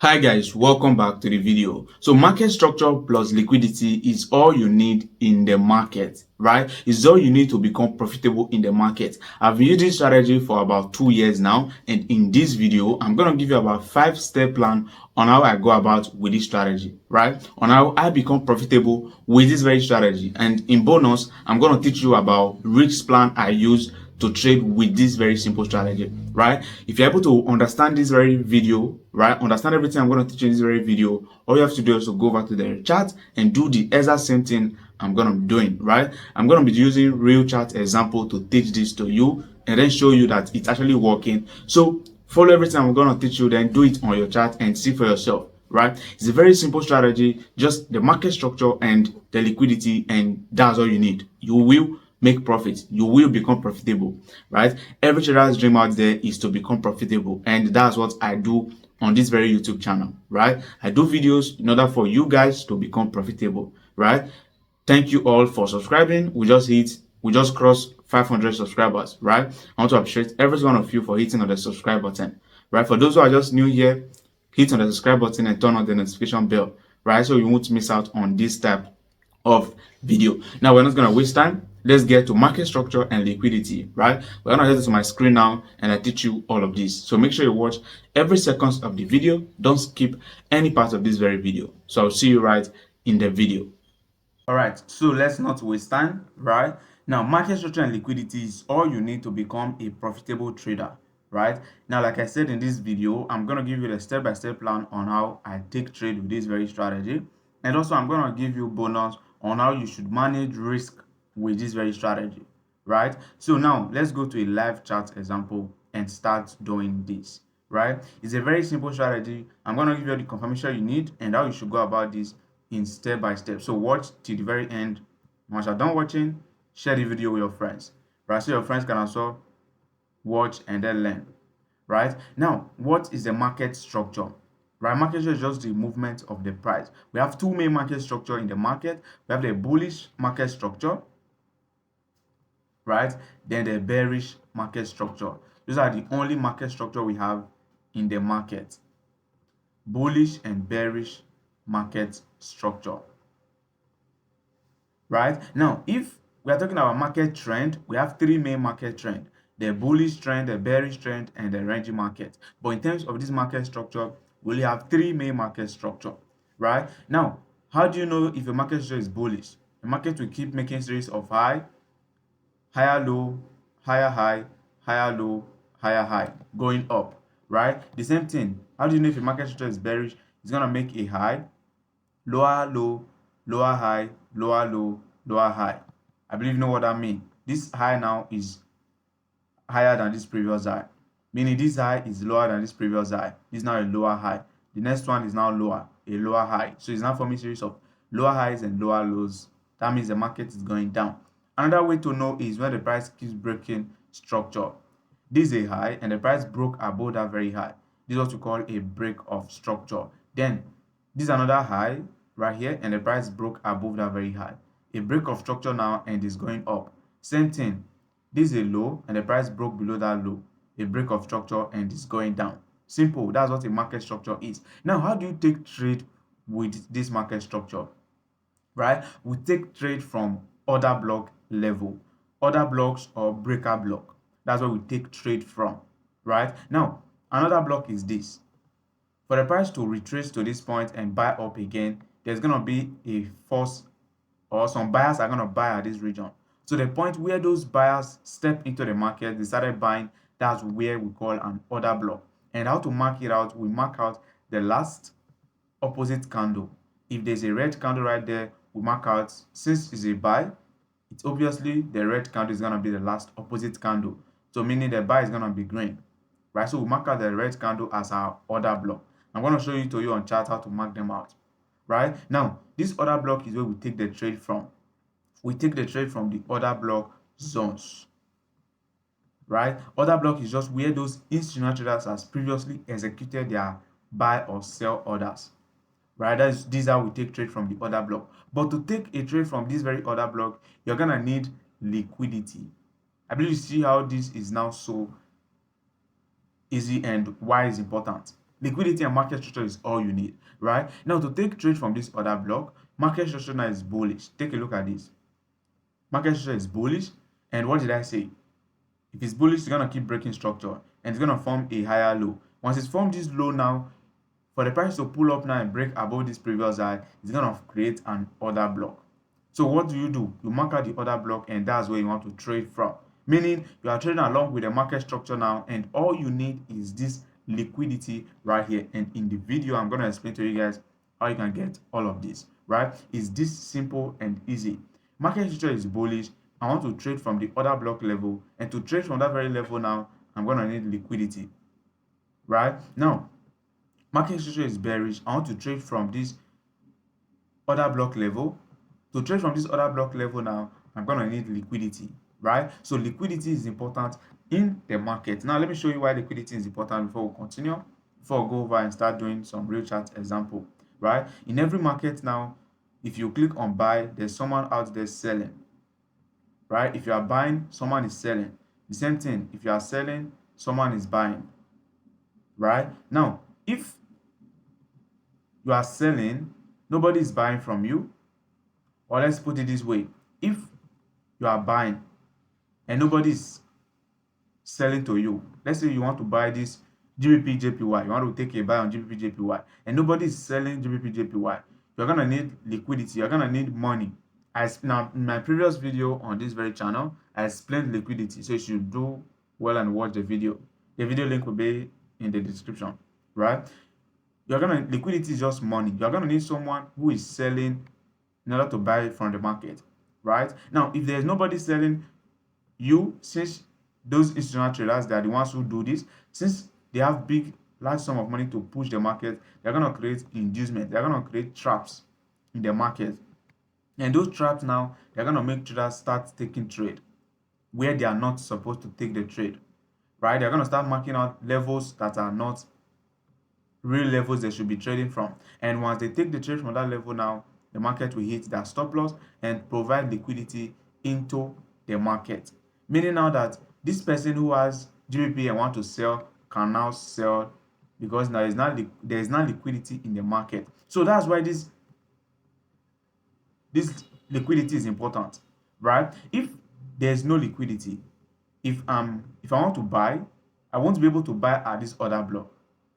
Hi guys, welcome back to the video. So market structure plus liquidity is all you need in the market, right? It's all you need to become profitable in the market. I've been using this strategy for about 2 years now, and in this video, I'm going to give you about 5-step plan on how I go about with this strategy, right? On how I become profitable with this very strategy. And in bonus, I'm going to teach you about risk plan I use to trade with this very simple strategy, right? If you're able to understand this very video, right, understand everything I'm going to teach you in this very video, all you have to do is to go over to the chat and do the exact same thing I'm going to be doing, right? I'm going to be using real chat example to teach this to you and then show you that it's actually working. So follow everything I'm going to teach you, then do it on your chart and see for yourself, right? It's a very simple strategy, just the market structure and the liquidity, and that's all you need. You will make profit. You will become profitable, right? Every trader's dream out there is to become profitable, and that's what I do on this very YouTube channel, right? I do videos in order for you guys to become profitable, right? Thank you all for subscribing. We just crossed 500 subscribers, right? I want to appreciate every one of you for hitting on the subscribe button, right? For those who are just new here, hit on the subscribe button and turn on the notification bell, right? So you won't miss out on this type of video. Now we're not going to waste time. Let's get to market structure and liquidity, right? We're going to head to my screen now and I teach you all of this. So make sure you watch every second of the video. Don't skip any part of this very video. So I'll see you right in the video. All right, so let's not waste time, right? Now, market structure and liquidity is all you need to become a profitable trader, right? Now, like I said in this video, I'm going to give you the step-by-step plan on how I take trade with this very strategy. And also, I'm going to give you bonus on how you should manage risk with this very strategy, right? So now, let's go to a live chart example and start doing this, right? It's a very simple strategy. I'm going to give you the confirmation you need and how you should go about this in step by step. So watch till the very end. Once you're done watching, share the video with your friends, right? So your friends can also watch and then learn, right? Now, what is the market structure? Right, market structure is just the movement of the price. We have two main market structure in the market. We have the bullish market structure, right? Then the bearish market structure. Those are the only market structure we have in the market. Bullish and bearish market structure. Right now, if we are talking about market trend, we have three main market trend: the bullish trend, the bearish trend, and the ranging market. But in terms of this market structure, we only have three main market structure. Right now, how do you know if a market structure is bullish? The market will keep making series of higher low, higher low, higher high, going up. Right, the same thing. How do you know if a market structure is bearish? It's gonna make a high, lower low, lower high, lower low, lower high. I believe you know what that means. This high now is higher than this previous high, meaning this high is lower than this previous high. This is now a lower high. The next one is now lower, a lower high. So it's now forming a series of lower highs and lower lows. That means the market is going down. Another way to know is when the price keeps breaking structure. This is a high and the price broke above that very high. This is what we call a break of structure. Then this is another high right here and the price broke above that very high. A break of structure now and is going up. Same thing. This is a low and the price broke below that low. A break of structure and is going down. Simple. That's what a market structure is. Now, how do you take trade with this market structure? Right? We take trade from order block level, order blocks or breaker block. That's where we take trade from. Right? Now, another block is this. For the price to retrace to this point and buy up again, there's going to be a force, or some buyers are going to buy at this region. So the point where those buyers step into the market, they started buying, that's where we call an order block. And how to mark it out, we mark out the last opposite candle. If there's a red candle right there, we mark out, since it's a buy, it's obviously the red candle is going to be the last opposite candle. So meaning the buy is going to be green, right? So we mark out the red candle as our order block. I'm going to show you on chart how to mark them out. Right now, this order block is where we take the trade from. We take the trade from the order block zones. Right, order block is just where those institutional traders has previously executed their buy or sell orders. Right, these are we take trade from the order block. But to take a trade from this very order block, you're gonna need liquidity. I believe you see how this is now so easy and why is important. Liquidity and market structure is all you need, right? Now, to take trade from this other block, market structure now is bullish. Take a look at this. Market structure is bullish, and what did I say? If it's bullish, it's gonna keep breaking structure and it's gonna form a higher low. Once it's formed this low now, for the price to pull up now and break above this previous high, it's gonna create an order block. So what do? You mark out the order block, and that's where you want to trade from. Meaning you are trading along with the market structure now, and all you need is this liquidity right here. And in the video, I'm gonna explain to you guys how you can get all of this, right? It's this simple and easy. Market structure is bullish. I want to trade from the order block level, and to trade from that very level now, I'm gonna need liquidity, right? Now, market structure is bearish. I want to trade from this order block level. To trade from this order block level now, I'm going to need liquidity, right? So liquidity is important in the market. Now, let me show you why liquidity is important before we continue, before we go over and start doing some real chart example, right? In every market now, if you click on buy, there's someone out there selling, right? If you are buying, someone is selling. The same thing, if you are selling, someone is buying, right? Now, if you are selling, nobody is buying from you. Or let's put it this way, if you are buying and nobody is selling to you, let's say you want to buy this GBP JPY, you want to take a buy on GBP JPY, and nobody is selling GBP JPY, you're going to need liquidity, you're going to need money. Now, in my previous video on this very channel, I explained liquidity, so you should do well and watch the video. The video link will be in the description, right? Liquidity is just money. You're going to need someone who is selling in order to buy it from the market, right? Now, if there's nobody selling, since those institutional traders, they are the ones who do this, since they have large sum of money to push the market, they're going to create inducement, they're going to create traps in the market. And those traps now, they're going to make traders start taking trade where they are not supposed to take the trade, right? They're going to start marking out levels that are not real levels they should be trading from. And once they take the trade from that level now, the market will hit their stop loss and provide liquidity into the market. Meaning now that this person who has GBP and want to sell can now sell because there is now liquidity in the market. So that's why this liquidity is important, right? If there's no liquidity, if I want to buy, I won't be able to buy at this order block,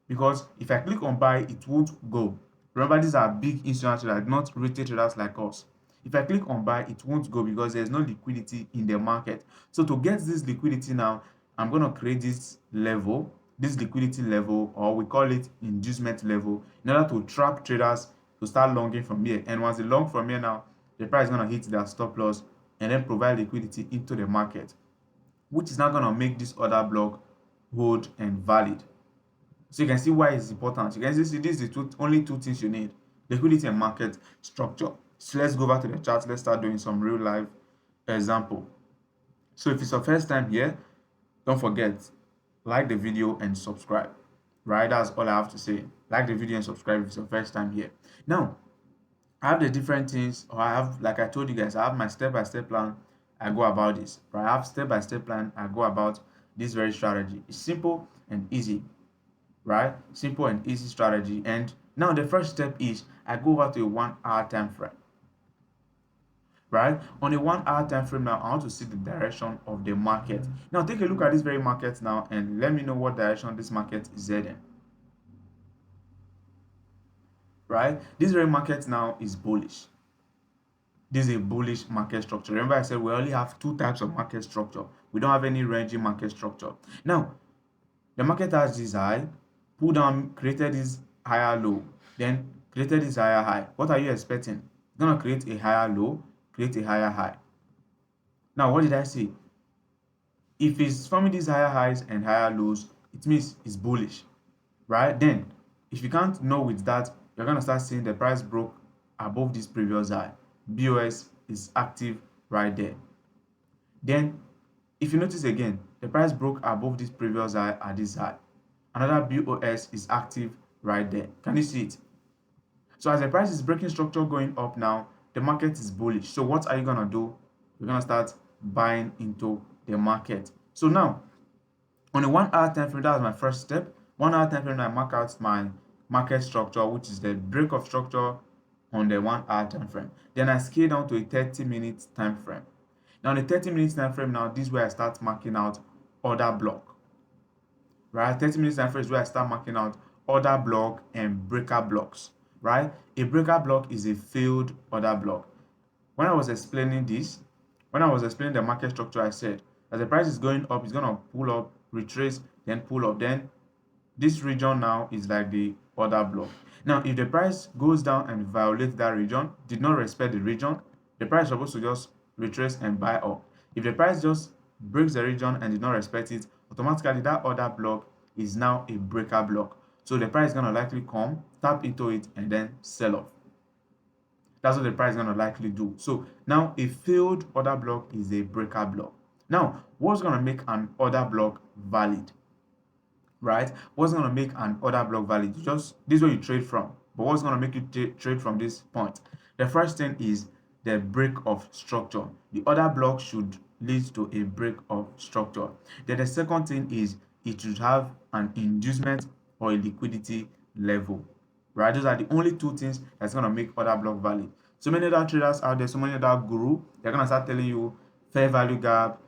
because if I click on buy, it won't go. Remember, these are big institutional traders, not retail traders like us. If I click on buy, it won't go because there's no liquidity in the market. So to get this liquidity now, I'm going to create this liquidity level, or we call it inducement level, in order to trap traders to start longing from here. And once they long from here now, the price is going to hit their stop loss and then provide liquidity into the market, which is now going to make this order block hold and valid. So you can see why it's important. You can see this is the only two things you need: liquidity and market structure. So let's go over to the chart. Let's start doing some real life example. So if it's your first time here, don't forget, like the video and subscribe. Right? That's all I have to say. Like the video and subscribe if it's your first time here. Now, I have the different things, or I have, like I told you guys, I have my step-by-step plan. I go about this. Right? I have step-by-step plan. I go about this very strategy. It's simple and easy. Right? Simple and easy strategy. And now the first step is I go over to a 1 hour time frame. Right? On a 1 hour time frame now, I want to see the direction of the market. Now take a look at this very market now and let me know what direction this market is heading. Right? This very market now is bullish. This is a bullish market structure. Remember I said we only have two types of market structure. We don't have any ranging market structure. Now, the market has this high, pulled down, created this higher low, then created this higher high. What are you expecting? It's going to create a higher low, create a higher high. Now, what did I say? If it's forming these higher highs and higher lows, it means it's bullish, right? Then, if you can't know with that, you're going to start seeing the price broke above this previous high. BOS is active right there. Then, if you notice again, the price broke above this previous high at this high. Another BOS is active right there. Can you see it? So as the price is breaking structure going up now, the market is bullish. So what are you going to do? You're going to start buying into the market. So now, on a 1 hour time frame, that was my first step. 1 hour time frame, I mark out my market structure, which is the break of structure on the 1 hour time frame. Then I scale down to a 30-minute time frame. Now, the 30-minute time frame, now this is where I start marking out order block. Right, 30 minutes time frame is where I start marking out order block and breaker blocks. Right, a breaker block is a failed order block. When I was explaining the market structure, I said as the price is going up, it's gonna pull up, retrace, then pull up. Then this region now is like the order block. Now, if the price goes down and violates that region, did not respect the region, the price is supposed to just retrace and buy up. If the price just breaks the region and did not respect it, automatically that order block is now a breaker block. So the price is gonna likely come, tap into it, and then sell off. That's what the price is going to likely do. So now a failed order block is a breaker block. Now, what's going to make an order block valid? Right? What's going to make an order block valid? Just this is where you trade from. But what's going to make you trade from this point? The first thing is the break of structure. The order block should lead to a break of structure. Then the second thing is it should have an inducement or a liquidity level. Right? Those are the only two things that's going to make order block valid. So many other traders out there, so many other guru, they're going to start telling you fair value gap,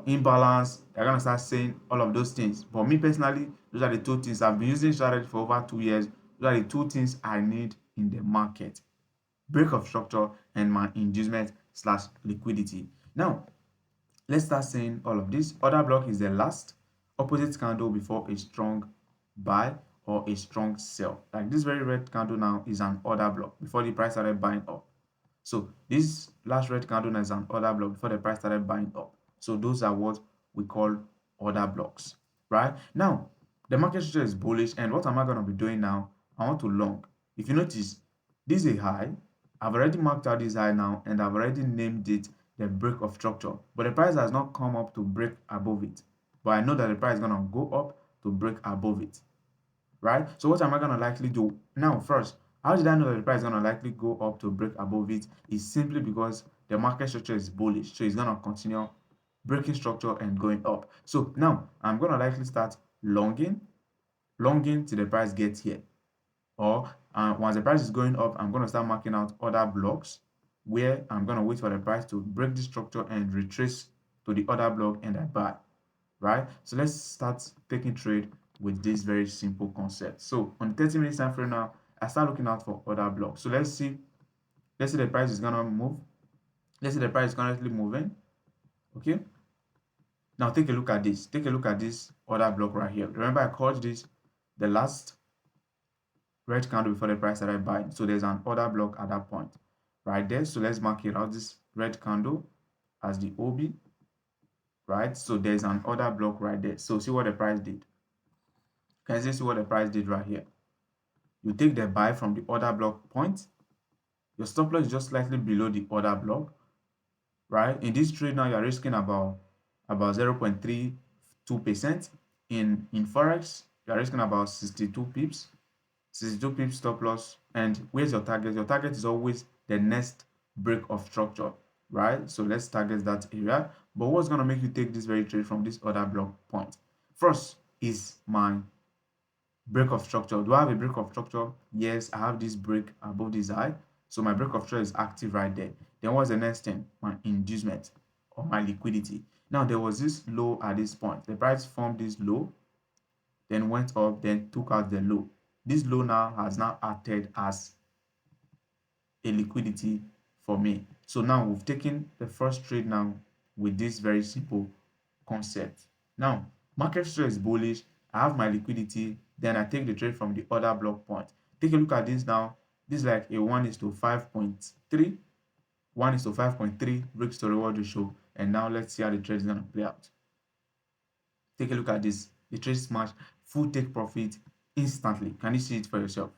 imbalance. They're going to start saying all of those things. But me personally, those are the two things. I've been using strategy for over 2 years. Those are the two things I need in the market: break of structure and my inducement / liquidity. Now, let's start saying all of this. Order block is the last opposite candle before a strong buy or a strong sell. Like this very red candle now is an order block before the price started buying up. So this last red candle is an order block before the price started buying up. So those are what we call order blocks, right? Now, the market structure is bullish, and what am I going to be doing now? I want to long. If you notice, this is a high. I've already marked out this high now, and I've already named it the break of structure. But the price has not come up to break above it. But I know that the price is going to go up to break above it, right? So what am I going to likely do? Now, first, how did I know that the price is going to likely go up to break above it? It's simply because the market structure is bullish. So it's going to continue breaking structure and going up. So now I'm going to likely start longing till the price gets here. Or once the price is going up, I'm going to start marking out other blocks where I'm going to wait for the price to break the structure and retrace to the other block and I buy, right? So let's start taking trade with this very simple concept. So on the 30-minute time frame now, I start looking out for other blocks. So let's see the price is going to move. Let's say the price is currently moving. Okay. Now take a look at this. Take a look at this order block right here. Remember, I called this the last red candle before the price started buying. So there's an order block at that point right there. So let's mark it out, this red candle, as the OB, right? So there's an order block right there. So see what the price did. Can you see what the price did right here? You take the buy from the order block point. Your stop loss is just slightly below the order block, right? In this trade now, you're risking about 0.32%. In Forex, you're risking about 62 pips. 62 pips stop loss. And where's your target? Your target is always the next break of structure, right? So let's target that area. But what's going to make you take this very trade from this other block point? First is my break of structure. Do I have a break of structure? Yes, I have this break above this high. So my break of structure is active right there. Then what's the next thing? My inducement or my liquidity. Now there was this low at this point. The price formed this low, then went up, then took out the low. This low now has now acted as a liquidity for me. So now we've taken the first trade now with this very simple concept. Now, market structure is bullish. I have my liquidity. Then I take the trade from the other block point. Take a look at this now. This is like a 1:5.3. 1:5.3 risk to reward ratio. And now let's see how the trade is going to play out. Take a look at this. The trade smash, full take profit instantly. Can you see it for yourself?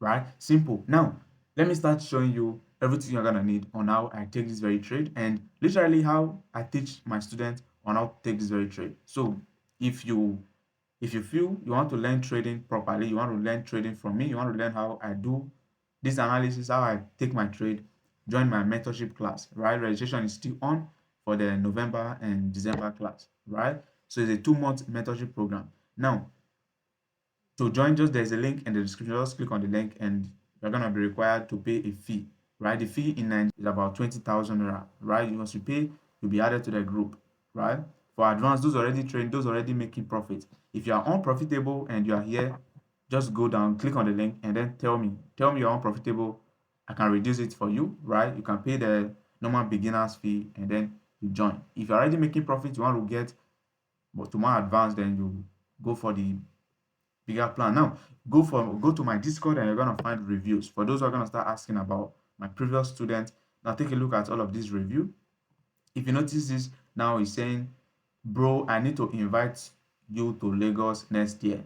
Right? Simple. Now, let me start showing you everything you're gonna need on how I take this very trade and literally how I teach my students on how to take this very trade. So if you feel you want to learn trading properly, you want to learn trading from me, you want to learn how I do this analysis, how I take my trade, join my mentorship class, right? Registration is still on for the November and December class, right? So it's a 2-month mentorship program. Now, to join, just there's a link in the description. Just click on the link and you're gonna be required to pay a fee, right? The fee in Nigeria is about 20,000 naira, right? Once you pay, you'll be added to the group, right? For advanced, those already trained, those already making profit. If you are unprofitable and you are here, just go down, click on the link, and then tell me you're unprofitable. I can reduce it for you, right? You can pay the normal beginner's fee and then you join. If you're already making profit, you want to get but to more advanced, then you go for the bigger plan. Now, go to my Discord and you're gonna find reviews. For those who are gonna start asking about my previous students, now take a look at all of these review. If you notice this, now he's saying, bro, I need to invite you to Lagos next year.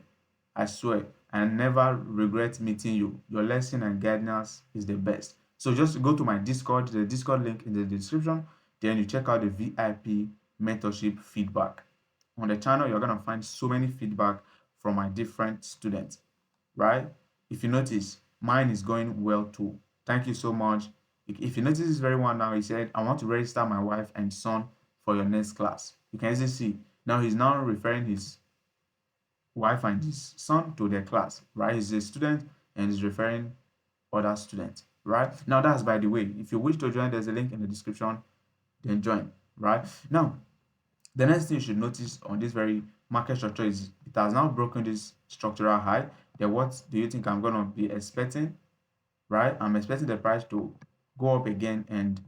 I swear, I never regret meeting you. Your lesson and guidance is the best. So just go to my Discord, the Discord link in the description. Then you check out the VIP mentorship feedback. On the channel, you're gonna find so many feedback from my different students, right? If you notice, mine is going well too. Thank you so much. If you notice this very one now, he said, I want to register my wife and son for your next class. You can easily see, now he's now referring his wife and his son to their class, right? He's a student and he's referring other students, right? Now that's by the way. If you wish to join, there's a link in the description, then join, right? Now, the next thing you should notice on this very market structure is it has now broken this structural high. Then what do you think I'm going to be expecting, right? I'm expecting the price to go up again and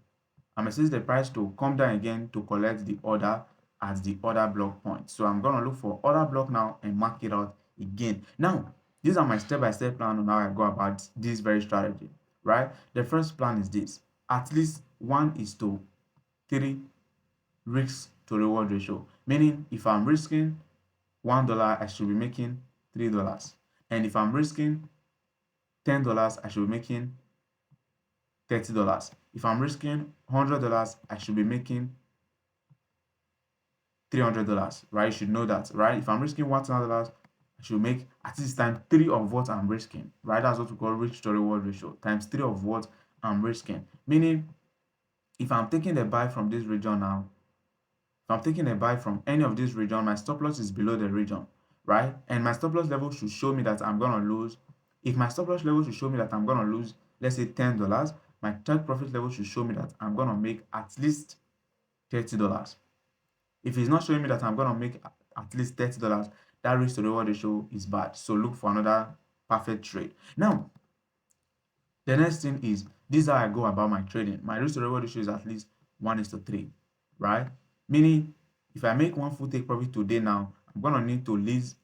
I'm expecting the price to come down again to collect the order at the order block point. So I'm going to look for order block now and mark it out again. Now, these are my step-by-step plan on how I go about this very strategy, right? The first plan is this: at least 1:3 risk to reward ratio, meaning if I'm risking $1, I should be making $3, and if I'm risking $10, I should be making $30. If I'm risking $100, I should be making $300, right? You should know that, right? If I'm risking $1,000, I should make at least times 3 of what I'm risking, right? That's what we call risk to reward ratio, times 3 of what I'm risking. Meaning, if I'm taking the buy from this region now, if I'm taking a buy from any of this region, my stop loss is below the region, right? And my stop loss level should show me that I'm going to lose. If my stop loss level should show me that I'm going to lose, let's say $10, my take profit level should show me that I'm going to make at least $30. If it's not showing me that I'm going to make at least $30, that risk to reward ratio is bad. So look for another perfect trade. Now, the next thing is, this is how I go about my trading. My risk to reward ratio is at least 1:3, right? Meaning, if I make one full take profit today now, I'm gonna need to lose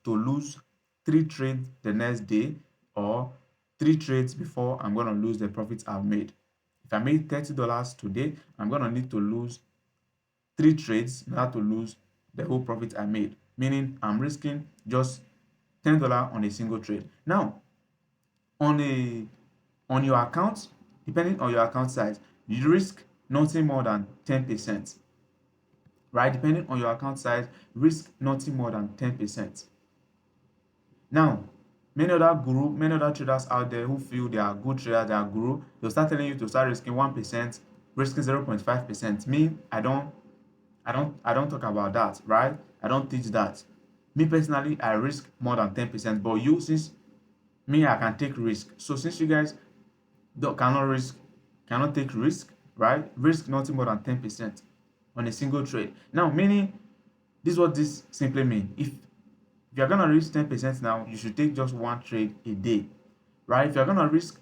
3 trades the next day, or 3 trades before I'm gonna lose the profits I've made. If I made $30 today, I'm gonna need to lose 3 trades in order to lose the whole profit I made. Meaning, I'm risking just $10 on a single trade. Now, on your account, depending on your account size, you risk nothing more than 10%, right? Depending on your account size, risk nothing more than 10%. Now, many other traders out there who feel they are good traders, they are guru, they'll start telling you to start risking 1%, risking 0.5%. Me, I don't talk about that, right? I don't teach that. Me personally, I risk more than 10%, but you, since me, I can take risk. So since you guys cannot take risk, right? Risk nothing more than 10% on a single trade. Now, meaning, this is what this simply means. If you're gonna risk 10% now, you should take just one trade a day, right? If you're gonna risk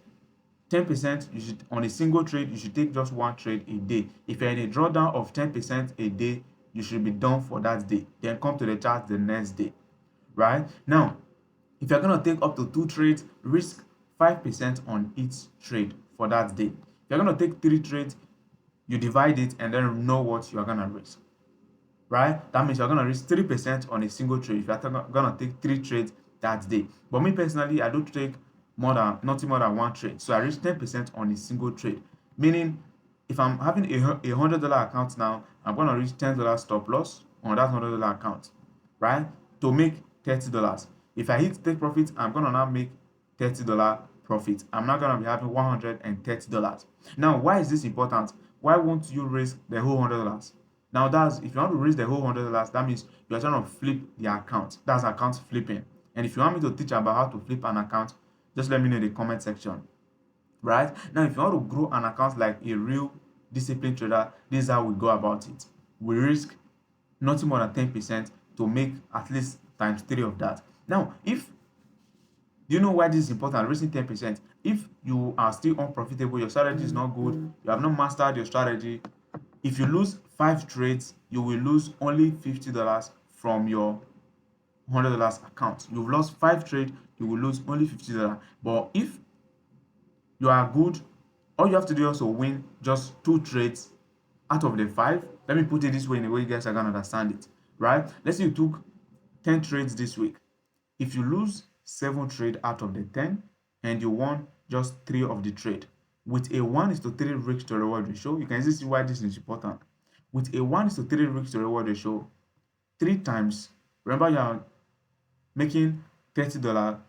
10%, you should, on a single trade, you should take just one trade a day. If you're in a drawdown of 10% a day, you should be done for that day. Then come to the chart the next day, right? Now, if you're going to take up to 2 trades, risk 5% on each trade for that day. If you're going to take 3 trades, you divide it and then know what you're going to risk, right? That means you're going to risk 3% on a single trade if you're going to take 3 trades that day. But me personally, I don't take nothing more than 1 trade. So I risk 10% on a single trade. Meaning, if I'm having a $100 account now, I'm going to risk $10 stop loss on that $100 account, right? To make $30. If I hit take profit, I'm going to now make $30 profit. I'm not going to be having $130. Now, why is this important? Why won't you risk the whole $100? Now that's if you want to raise the whole $100, that means you are trying to flip the account. That's account flipping. And if you want me to teach about how to flip an account, just let me know in the comment section. Right now, if you want to grow an account like a real disciplined trader, this is how we go about it. We risk nothing more than 10% to make at least times 3 of that. Now, if do you know why this is important? Risking 10%. If you are still unprofitable, your strategy is not good, you have not mastered your strategy. If you lose 5 trades, you will lose only $50 from your $100 account. You've lost 5 trades, you will lose only $50. But if you are good, all you have to do is also win just 2 trades out of the 5. Let me put it this way in a way you guys are gonna understand it, right? Let's say you took 10 trades this week. If you lose 7 trades out of the 10 and you won just 3 of the trade, with a 1:3 risk to reward ratio, you can see why this is important. With a 1:3 risk to reward ratio, 3 times, remember you are making $30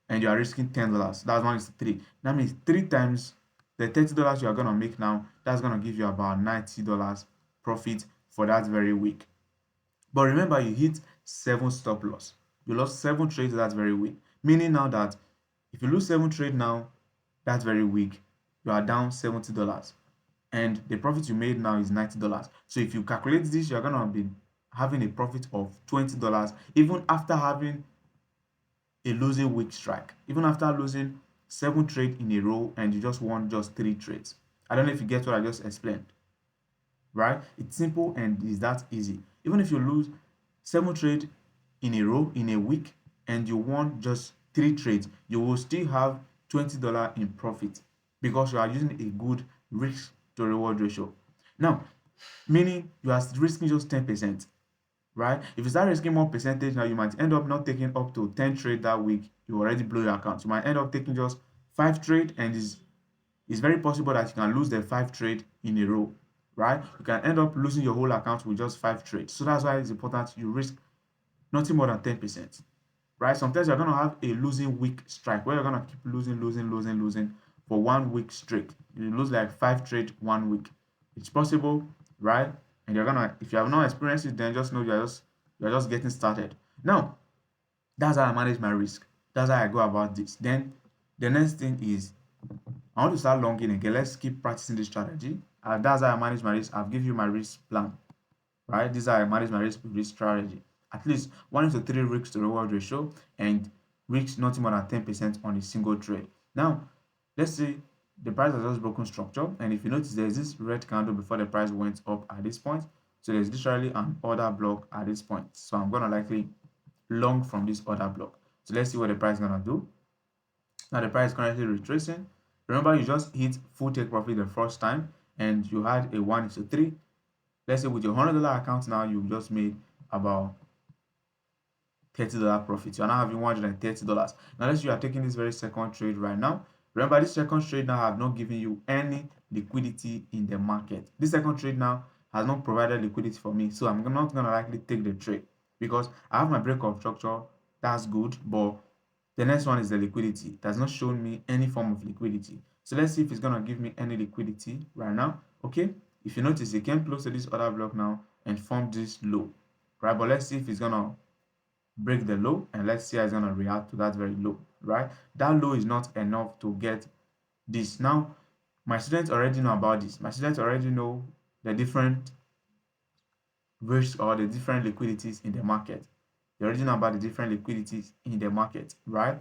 and you are risking $10. That's 1:3. That means 3 times the $30 you are gonna make now, that's gonna give you about $90 profit for that very week. But remember, you hit 7 stop loss. You lost 7 trades that very week. Meaning now that if you lose 7 trades now, that very week, you are down $70. And the profit you made now is $90. So if you calculate this, you're gonna be having a profit of $20, even after having a losing week strike, even after losing 7 trades in a row and you just won just 3 trades. I don't know if you get what I just explained, right? It's simple and it's that easy. Even if you lose 7 trades in a row in a week and you won just 3 trades, you will still have $20 in profit because you are using a good risk to reward ratio. Now, meaning you are risking just 10%. Right? If you start risking more percentage now, you might end up not taking up to 10 trade that week. You already blow your account. You might end up taking just 5 trade, and it's very possible that you can lose the 5 trade in a row. Right? You can end up losing your whole account with just 5 trades. So that's why it's important you risk nothing more than 10%. Right? Sometimes you're gonna have a losing week strike where you're gonna keep losing for 1 week straight. You lose like 5 trade 1 week. It's possible, right? And you're gonna, if you have not experienced it, then just know you're just getting started. Now, that's how I manage my risk. That's how I go about this. Then the next thing is I want to start longing again. Let's keep practicing this strategy. That's how I manage my risk. I've given you my risk plan, right? This is how I manage my risk strategy. At least 1:3 risk to reward ratio and risk not more than 10% on a single trade. Now, let's say the price has just broken structure, and if you notice, there's this red candle before the price went up at this point. So there's literally an order block at this point. So I'm gonna likely long from this order block. So let's see what the price is gonna do. Now the price is currently retracing. Remember, you just hit full take profit the first time and you had a 1:3. Let's say with your $100 account now, you just made about $30 profit. You're now having $130. Now let's say you are taking this very second trade right now. Remember, this second trade now have not given you any liquidity in the market. This second trade now has not provided liquidity for me, so I'm not gonna likely take the trade because I have my breakout structure. That's good, but the next one is the liquidity. It has not shown me any form of liquidity. So let's see if it's gonna give me any liquidity right now. Okay, if you notice, it came close to this other block now and formed this low, right? But let's see if it's gonna break the low and let's see how it's going to react to that very low, right? That low is not enough to get this. Now, my students already know about this. My students already know the different risks or the different liquidities in the market. They already know about the different liquidities in the market, right?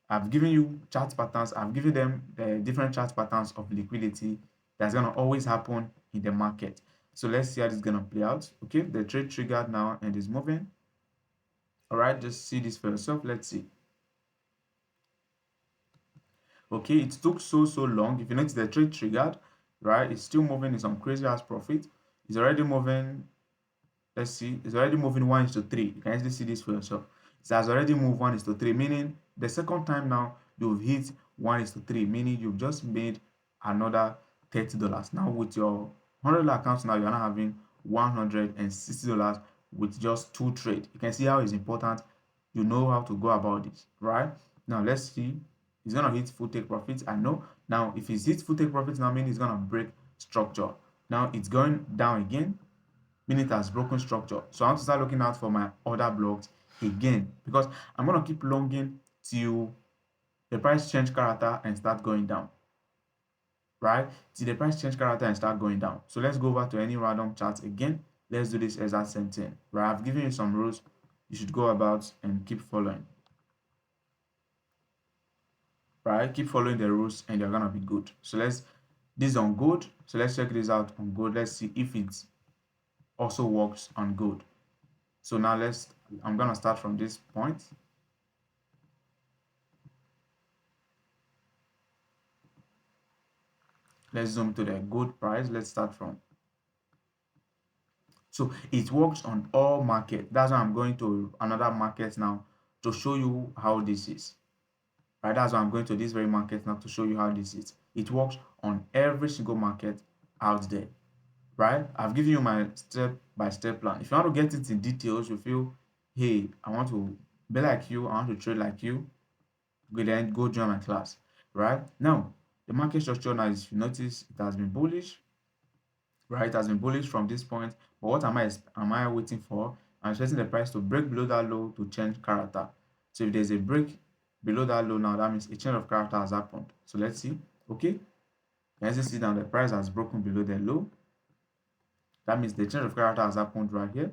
I've given you chart patterns. I've given them the different chart patterns of liquidity that's going to always happen in the market. So let's see how this is going to play out. Okay, the trade triggered now and is moving. All right, just see this for yourself. Let's see. Okay, it took so long. If you notice, the trade triggered, right? It's still moving in some crazy ass profit. It's already moving. Let's see, it's already moving 1:3. You can easily see this for yourself. It has already moved 1:3, meaning the second time now you've hit 1:3, meaning you've just made another $30. Now with your $100 account now, you're now having $160 with just 2 trades. You can see how it's important. You know how to go about this, right? Now let's see. It's gonna hit full take profits. I know. Now if it's hit full take profits now, means it's gonna break structure. Now it's going down again. meaning it has broken structure. So I want to start looking out for my order blocks again, because I'm going to keep longing till the price change character and start going down, right? Till the price change character and start going down. So let's go over to any random chart again. Let's do this exact same thing, right? I've given you some rules you should go about and keep following, right? Keep following the rules and you're gonna be good. So this is on gold. So let's check this out on gold. Let's see if it also works on gold. So now I'm gonna start from this point. Let's zoom to the gold price. Let's start from. So it works on all markets. That's why I'm going to another market now to show you how this is. Right? That's why I'm going to this very market now to show you how this is. It works on every single market out there. Right? I've given you my step-by-step plan. If you want to get it in details, you feel, hey, I want to be like you, I want to trade like you, then go join my class. Right? Now, the market structure now is, if you notice, it has been bullish, right? It has been bullish from this point. But what am I waiting for? I'm expecting the price to break below that low to change character. So if there's a break below that low now, that means a change of character has happened. So let's see. Okay. As you see now, the price has broken below the low. That means the change of character has happened right here.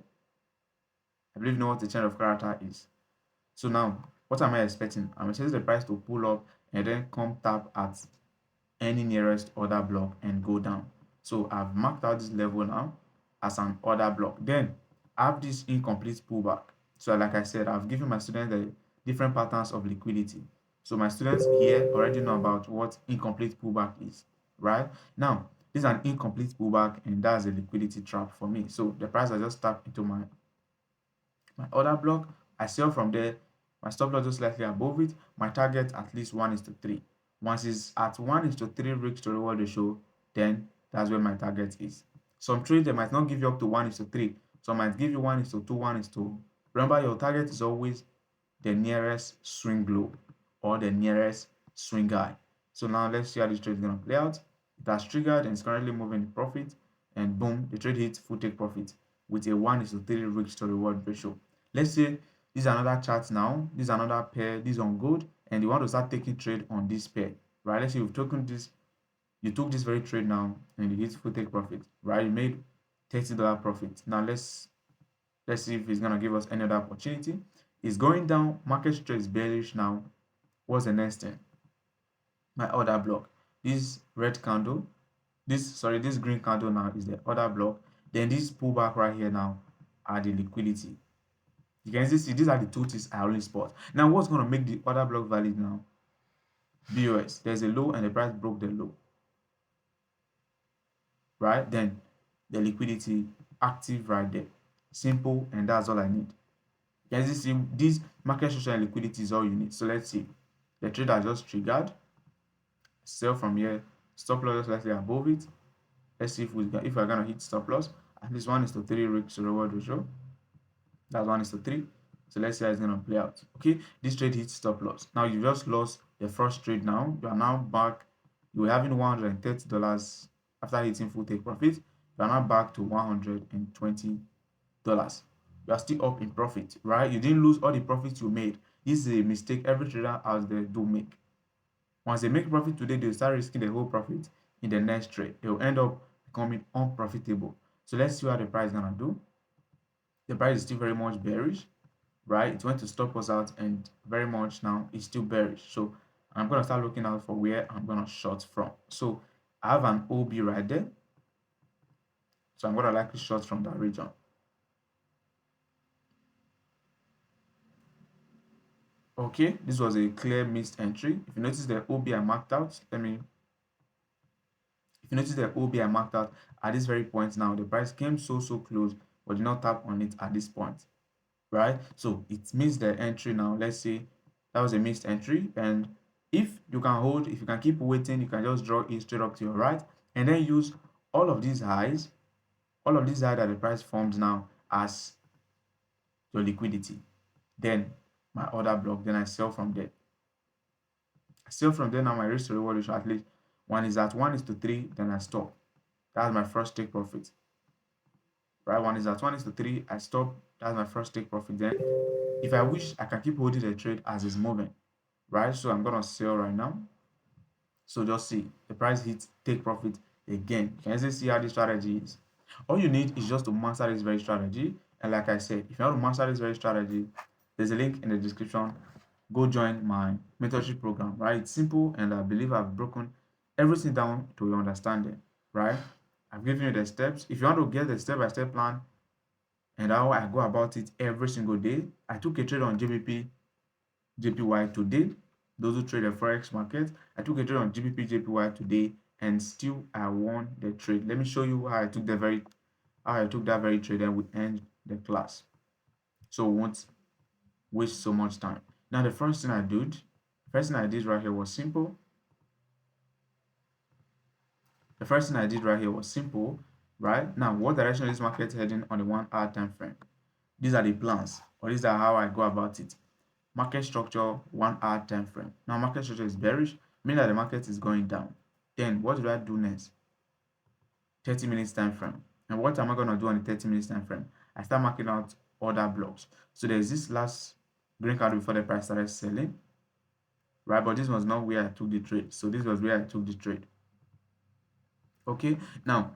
I believe you know what the change of character is. So now, what am I expecting? I'm expecting the price to pull up and then come tap at any nearest order block and go down. So I've marked out this level now as an order block. Then I have this incomplete pullback. So like I said, I've given my students the different patterns of liquidity. So my students here already know about what incomplete pullback is, right? Now, this is an incomplete pullback and that's a liquidity trap for me. So the price I just tapped into my order block, I sell from there, my stop loss just slightly above it, my target at least 1:3. Once it's at 1:3 risk to reward ratio, then that's where my target is. Some trades they might not give you up to 1:3, some might give you 1:2, 1:2. Remember, your target is always the nearest swing low or the nearest swing high. So now let's see how this trade is going to play out. It has triggered and it's currently moving in profit, and boom, the trade hits full take profit with a 1:3 risk to reward ratio. Let's say this is another chart now, this is another pair, this is on gold, and you want to start taking trade on this pair, right? Let's say you took this very trade now and you hit full take profit, right? You made $30 profit. Now let's see if it's gonna give us any other opportunity. It's going down, market structure is bearish now. What's the next thing? My order block. This red candle, this green candle now is the order block. Then this pullback right here now are the liquidity. You can see these are the two things I always spot. Now, what's going to make the order block valid now? BOS. There's a low and the price broke the low. Right? Then the liquidity active right there. Simple, and that's all I need. You can see this market structure and liquidity is all you need. So let's see. The trader just triggered. Sell from here. Stop loss slightly above it. Let's see if we're gonna hit stop loss. At least 1:3 risk to reward ratio. That's 1:3. So let's see how it's going to play out. Okay, this trade hits stop loss. Now you just lost the first trade now. You are now back. You were having $130 after hitting full take profit. You are now back to $120. You are still up in profit, right? You didn't lose all the profits you made. This is a mistake every trader out there do make. Once they make profit today, they'll start risking the whole profit in the next trade. They'll end up becoming unprofitable. So let's see what the price is going to do. The price is still very much bearish, right? It went to stop us out and very much now it's still bearish. So I'm going to start looking out for where I'm going to short from. So I have an OB right there. So I'm going to likely short from that region. Okay, this was a clear missed entry. If you notice the OB I marked out, if you notice the OB I marked out at this very point now, the price came so close, but did not tap on it at this point, right? So it missed the entry now. Let's say that was a missed entry, and if you can keep waiting, you can just draw it straight up to your right and then use all of these highs that the price forms now as your liquidity. Then my order block, then I sell from there. Now my risk to reward ratio, at least one is at 1:3, then I stop. That's my first take profit, right? 1:3, I stop. That's my first take profit. Then if I wish, I can keep holding the trade as it's moving, right? So I'm gonna sell right now. So just see the price hits, take profit again. You can easily see how this strategy is. All you need is just to master this very strategy. And like I said, if you want to master this very strategy, there's a link in the description. Go join my mentorship program, right? It's simple, and I believe I've broken everything down to your understanding, right? I've given you the steps. If you want to get the step-by-step plan and how I go about it every single day, I took a trade on JPY today. Those who trade the forex market, I took a trade on GBP JPY today, and still I won the trade. Let me show you how I took that very trade, and we end the class, so we won't waste so much time. Now the first thing I did right here was simple. Right now, what direction is market heading on the 1 hour time frame? These are the plans, or these are how I go about it. Market structure, 1 hour time frame. Now market structure is bearish, meaning that the market is going down. Then what do I do next? 30 minutes time frame. And what am I going to do on the 30 minutes time frame? I start marking out order blocks. So there's this last green candle before the price started selling, right? But this was not where I took the trade. So this was where I took the trade. Okay, now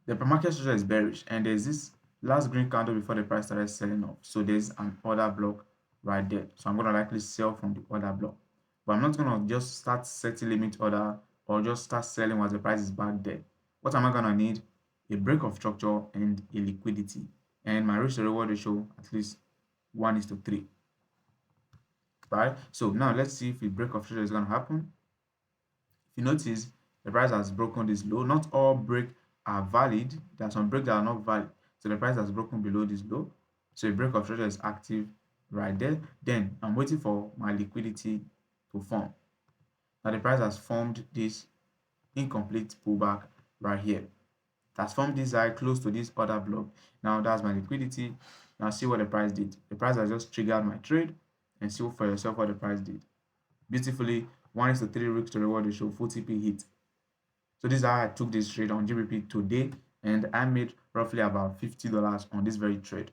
the market structure is bearish, and there's this last green candle before the price started selling off. So there's an order block right there. So I'm going to likely sell from the order block. But I'm not going to just start setting limit order or just start selling once the price is back there. What am I going to need? A break of structure and a liquidity. And my risk to reward ratio at least 1:3. Right? So now let's see if a break of structure is going to happen. If you notice, the price has broken this low. Not all break are valid. There are some breaks that are not valid. So the price has broken below this low. So a break of structure is active right there. Then I'm waiting for my liquidity to form. Now the price has formed this incomplete pullback right here. It has formed this high close to this order block. Now that's my liquidity. Now see what the price did. The price has just triggered my trade, and see for yourself what the price did. Beautifully, 1:3 risk to reward ratio, full TP hit. So this is how I took this trade on GBP today, and I made roughly about $50 on this very trade,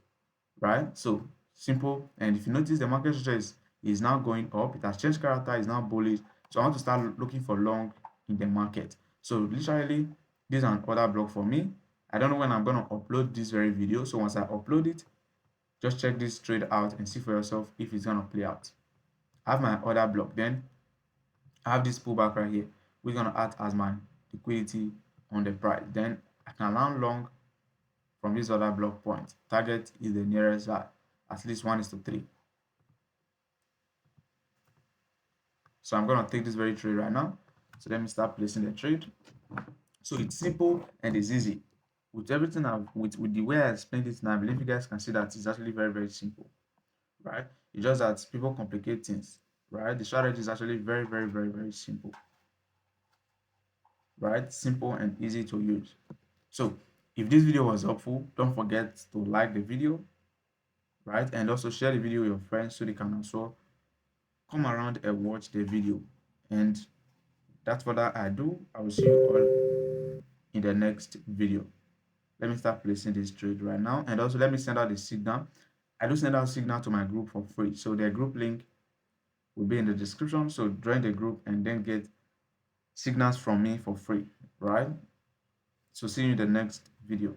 right? So simple. And if you notice, the market structure is now going up. It has changed character, is now bullish. So I want to start looking for long in the market. So literally, this is an order block for me. I don't know when I'm going to upload this very video. So once I upload it, just check this trade out and see for yourself if it's going to play out. I have my order block. Then I have this pullback right here, which is going to act as my liquidity on the price. Then I can land long from this other block point. Target is the nearest high, at least 1:3. So I'm going to take this very trade right now. So let me start placing the trade. So it's simple and it's easy. With everything with the way I explained it now, I believe you guys can see that it's actually very, very simple, right? It's just that people complicate things, right? The strategy is actually very, very, very, very simple, right? Simple and easy to use. So if this video was helpful, don't forget to like the video, right? And also share the video with your friends so they can also come around and watch the video. And that's what I do. I will see you all in the next video. Let me start placing this trade right now. And also let me send out the signal. I do send out signal to my group for free. So the group link will be in the description. So join the group and then get signals from me for free, right? So see you in the next video.